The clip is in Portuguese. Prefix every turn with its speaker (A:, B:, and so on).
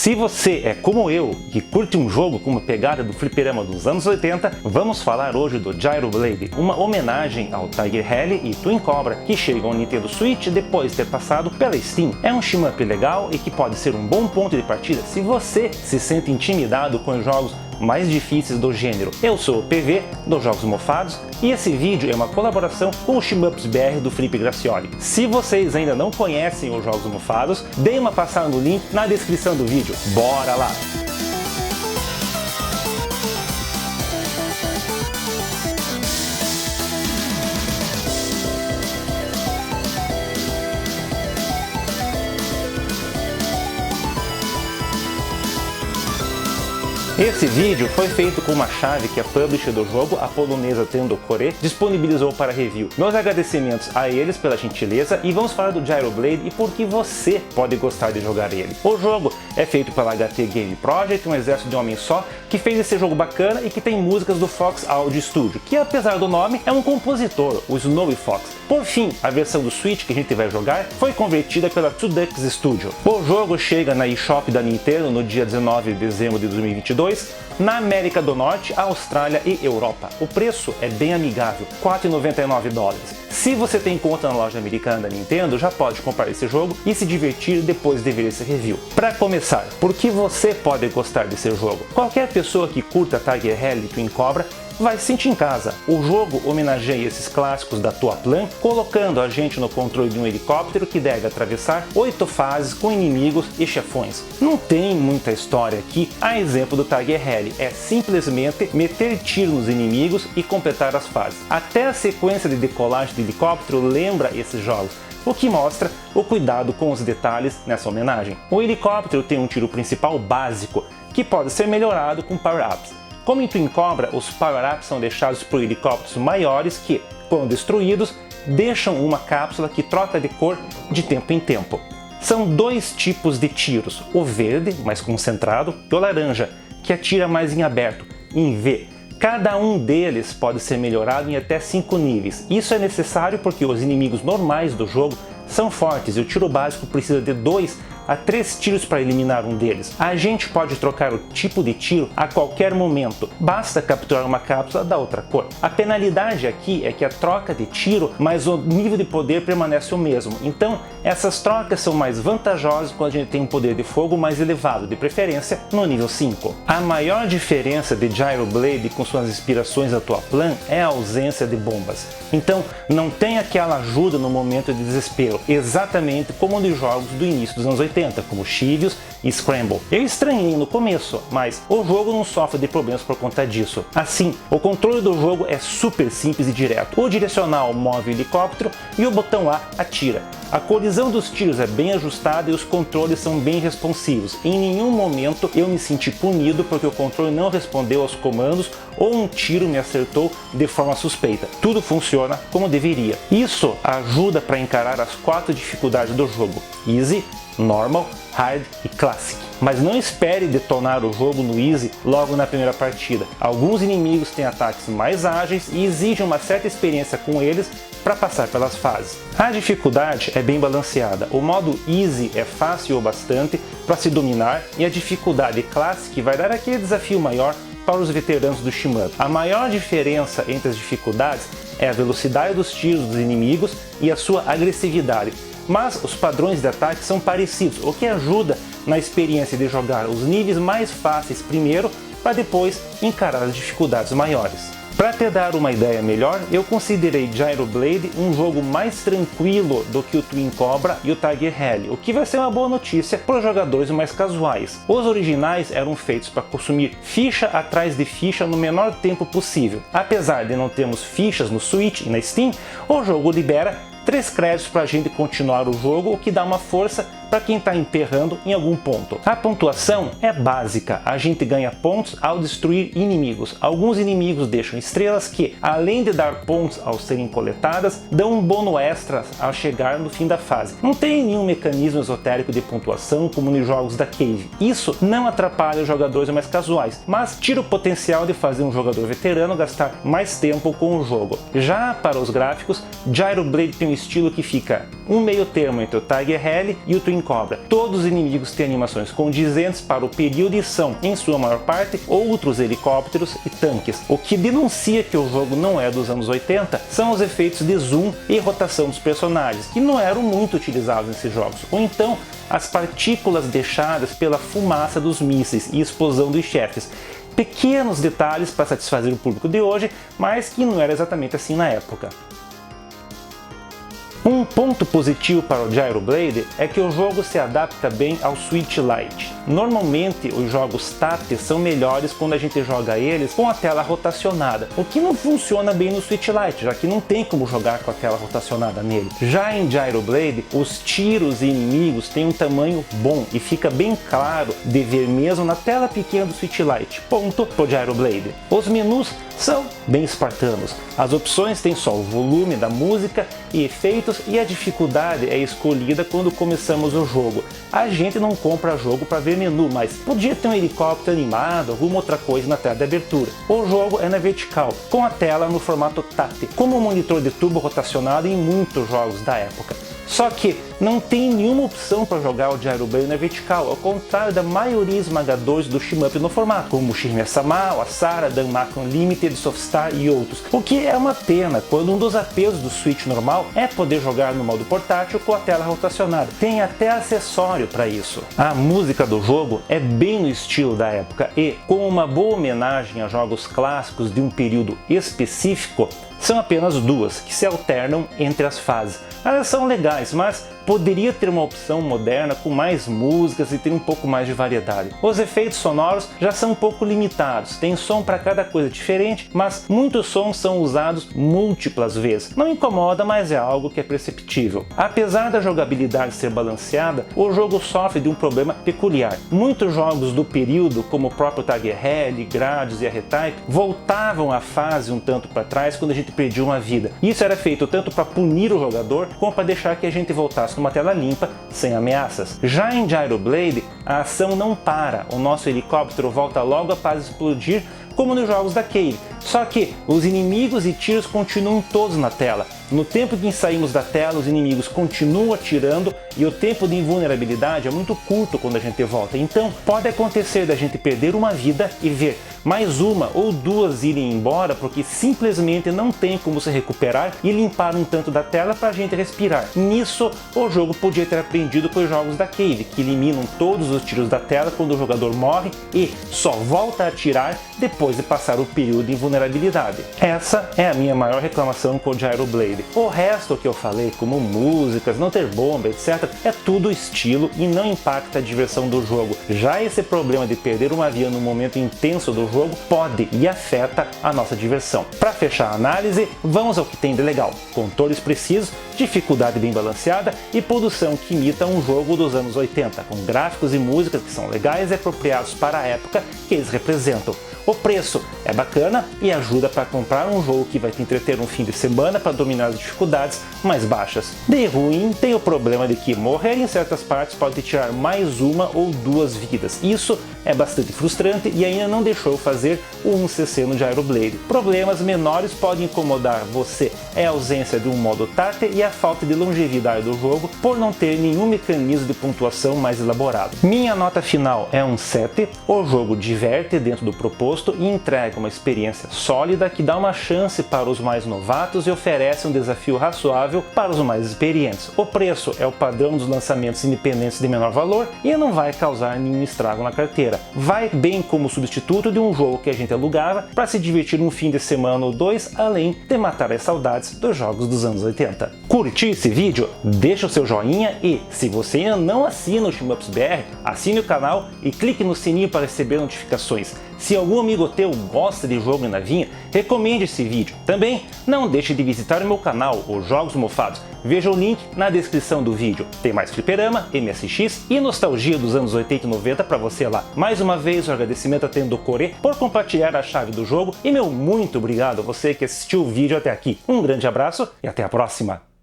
A: Se você é como eu, que curte um jogo com uma pegada do fliperama dos anos 80, vamos falar hoje do Gyro Blade, uma homenagem ao Tiger Rally e Twin Cobra, que chegam ao Nintendo Switch depois de ter passado pela Steam. É um shmup legal e que pode ser um bom ponto de partida se você se sente intimidado com os jogos mais difíceis do gênero. Eu sou o PV dos Jogos Mofados e esse vídeo é uma colaboração com o Shmups BR do Felipe Gracioli. Se vocês ainda não conhecem os Jogos Mofados, deem uma passada no link na descrição do vídeo. Bora lá! Esse vídeo foi feito com uma chave que a publisher do jogo, a polonesa Tendo Core, disponibilizou para review. Meus agradecimentos a eles pela gentileza e vamos falar do Gyro Blade e por que você pode gostar de jogar ele. O jogo é feito pela HT Game Project, um exército de um homem só, que fez esse jogo bacana e que tem músicas do Fox Audio Studio, que apesar do nome, é um compositor, o Snowy Fox. Por fim, a versão do Switch que a gente vai jogar foi convertida pela Two Ducks Studio. O jogo chega na eShop da Nintendo no dia 19 de dezembro de 2022, na América do Norte, Austrália e Europa. O preço é bem amigável, $4,99. Se você tem conta na loja americana da Nintendo, já pode comprar esse jogo e se divertir depois de ver esse review. Para começar, por que você pode gostar desse jogo? Qualquer pessoa que curta Tiger Rally e Twin Cobra vai se sentir em casa. O jogo homenageia esses clássicos da Toaplan, colocando a gente no controle de um helicóptero que deve atravessar 8 fases com inimigos e chefões. Não tem muita história aqui, a exemplo do Tiger Rally, é simplesmente meter tiro nos inimigos e completar as fases. Até a sequência de decolagem do helicóptero lembra esses jogos, o que mostra o cuidado com os detalhes nessa homenagem. O helicóptero tem um tiro principal básico, que pode ser melhorado com power-ups. Como em Twin Cobra, os power-ups são deixados por helicópteros maiores que, quando destruídos, deixam uma cápsula que troca de cor de tempo em tempo. São dois tipos de tiros, o verde, mais concentrado, e o laranja, que atira mais em aberto, em V. Cada um deles pode ser melhorado em até 5 níveis. Isso é necessário porque os inimigos normais do jogo são fortes e o tiro básico precisa de 2 a 3 tiros para eliminar um deles. A gente pode trocar o tipo de tiro a qualquer momento, basta capturar uma cápsula da outra cor. A penalidade aqui é que a troca de tiro, mas o nível de poder permanece o mesmo. Então, essas trocas são mais vantajosas quando a gente tem um poder de fogo mais elevado, de preferência no nível 5. A maior diferença de Gyro Blade com suas inspirações da Toaplan é a ausência de bombas. Então, não tem aquela ajuda no momento de desespero, exatamente como nos jogos do início dos anos 80, como Chivios e Scramble. Eu estranhei no começo, mas o jogo não sofre de problemas por conta disso. Assim, o controle do jogo é super simples e direto. O direcional move o helicóptero e o botão A atira. A colisão dos tiros é bem ajustada e os controles são bem responsivos. Em nenhum momento eu me senti punido porque o controle não respondeu aos comandos ou um tiro me acertou de forma suspeita. Tudo funciona como deveria. Isso ajuda para encarar as 4 dificuldades do jogo: Easy, Normal, Hard e Classic. Mas não espere detonar o jogo no Easy logo na primeira partida. Alguns inimigos têm ataques mais ágeis e exigem uma certa experiência com eles para passar pelas fases. A dificuldade é bem balanceada. O modo Easy é fácil o bastante para se dominar e a dificuldade Classic vai dar aquele desafio maior para os veteranos do shmup. A maior diferença entre as dificuldades é a velocidade dos tiros dos inimigos e a sua agressividade. Mas os padrões de ataque são parecidos, o que ajuda na experiência de jogar os níveis mais fáceis primeiro, para depois encarar as dificuldades maiores. Para te dar uma ideia melhor, eu considerei Gyro Blade um jogo mais tranquilo do que o Twin Cobra e o Tiger Rally, o que vai ser uma boa notícia para os jogadores mais casuais. Os originais eram feitos para consumir ficha atrás de ficha no menor tempo possível. Apesar de não termos fichas no Switch e na Steam, o jogo libera 3 créditos para a gente continuar o jogo, o que dá uma força para quem está emperrando em algum ponto. A pontuação é básica, a gente ganha pontos ao destruir inimigos. Alguns inimigos deixam estrelas que, além de dar pontos ao serem coletadas, dão um bônus extra ao chegar no fim da fase. Não tem nenhum mecanismo esotérico de pontuação como nos jogos da Cave. Isso não atrapalha os jogadores mais casuais, mas tira o potencial de fazer um jogador veterano gastar mais tempo com o jogo. Já para os gráficos, Gyro Blade tem um estilo que fica um meio termo entre o Tiger Rally e o Twin cobra. Todos os inimigos têm animações condizentes para o período e são, em sua maior parte, outros helicópteros e tanques. O que denuncia que o jogo não é dos anos 80 são os efeitos de zoom e rotação dos personagens, que não eram muito utilizados nesses jogos, ou então as partículas deixadas pela fumaça dos mísseis e explosão dos chefes. Pequenos detalhes para satisfazer o público de hoje, mas que não era exatamente assim na época. Um ponto positivo para o Gyro Blade é que o jogo se adapta bem ao Switch Lite. Normalmente os jogos táteis são melhores quando a gente joga eles com a tela rotacionada, o que não funciona bem no Switch Lite, já que não tem como jogar com a tela rotacionada nele. Já em Gyro Blade, os tiros e inimigos têm um tamanho bom e fica bem claro de ver mesmo na tela pequena do Switch Lite. Ponto pro Gyro Blade. Os menus são bem espartanos. As opções têm só o volume da música e efeitos, e a dificuldade é escolhida quando começamos o jogo. A gente não compra jogo para ver menu, mas podia ter um helicóptero animado, alguma outra coisa na tela de abertura. O jogo é na vertical, com a tela no formato tátil, como um monitor de tubo rotacionado em muitos jogos da época. Só que não tem nenhuma opção para jogar o Gyro Blade na vertical, ao contrário da maioria esmagadora do shmup no formato, como o Shinya-sama, o Asara, Danmaku Unlimited, Softstar e outros. O que é uma pena, quando um dos apelos do Switch normal é poder jogar no modo portátil com a tela rotacionada. Tem até acessório para isso. A música do jogo é bem no estilo da época e, com uma boa homenagem a jogos clássicos de um período específico, são apenas duas, que se alternam entre as fases. Elas são legais, mas poderia ter uma opção moderna com mais músicas e ter um pouco mais de variedade. Os efeitos sonoros já são um pouco limitados, tem som para cada coisa diferente, mas muitos sons são usados múltiplas vezes. Não incomoda, mas é algo que é perceptível. Apesar da jogabilidade ser balanceada, o jogo sofre de um problema peculiar. Muitos jogos do período, como o próprio Tiger Hell, Gradius e a R-Type, voltavam a fase um tanto para trás quando a gente perdia uma vida. Isso era feito tanto para punir o jogador, como para deixar que a gente voltasse numa tela limpa, sem ameaças. Já em Gyro Blade, a ação não para, o nosso helicóptero volta logo após explodir, como nos jogos da Cave. Só que os inimigos e tiros continuam todos na tela. No tempo que saímos da tela, os inimigos continuam atirando e o tempo de invulnerabilidade é muito curto quando a gente volta. Então pode acontecer da gente perder uma vida e ver mais uma ou duas irem embora porque simplesmente não tem como se recuperar e limpar um tanto da tela para a gente respirar. Nisso, o jogo podia ter aprendido com os jogos da Cave, que eliminam todos os tiros da tela quando o jogador morre e só volta a atirar depois de passar o período de invulnerabilidade. Essa é a minha maior reclamação com o Gyro Blade. O resto que eu falei, como músicas, não ter bomba, etc., é tudo estilo e não impacta a diversão do jogo. Já esse problema de perder uma via no momento intenso do jogo pode e afeta a nossa diversão. Para fechar a análise, vamos ao que tem de legal. Controles precisos, dificuldade bem balanceada e produção que imita um jogo dos anos 80, com gráficos e músicas que são legais e apropriados para a época que eles representam. O preço é bacana e ajuda para comprar um jogo que vai te entreter um fim de semana para dominar as dificuldades mais baixas. De ruim, tem o problema de que morrer em certas partes pode te tirar mais uma ou duas vidas. Isso é bastante frustrante e ainda não deixou eu fazer o 1cc no Gyro Blade. Problemas menores podem incomodar você é a ausência de um modo tátil e a falta de longevidade do jogo por não ter nenhum mecanismo de pontuação mais elaborado. Minha nota final é um 7, o jogo diverte dentro do proposto e entrega uma experiência sólida que dá uma chance para os mais novatos e oferece um desafio razoável para os mais experientes. O preço é o padrão dos lançamentos independentes de menor valor e não vai causar nenhum estrago na carteira. Vai bem como substituto de um jogo que a gente alugava para se divertir um fim de semana ou dois, além de matar as saudades dos jogos dos anos 80. Curtiu esse vídeo? Deixa o seu joinha e, se você ainda não assina o Shmups BR, assine o canal e clique no sininho para receber notificações. Se algum amigo teu gosta de jogo e navinha, recomende esse vídeo. Também não deixe de visitar o meu canal, os Jogos Mofados. Veja o link na descrição do vídeo. Tem mais fliperama, MSX e nostalgia dos anos 80 e 90 para você lá. Mais uma vez, o agradecimento a Tendo Core por compartilhar a chave do jogo e meu muito obrigado a você que assistiu o vídeo até aqui. Um grande abraço e até a próxima!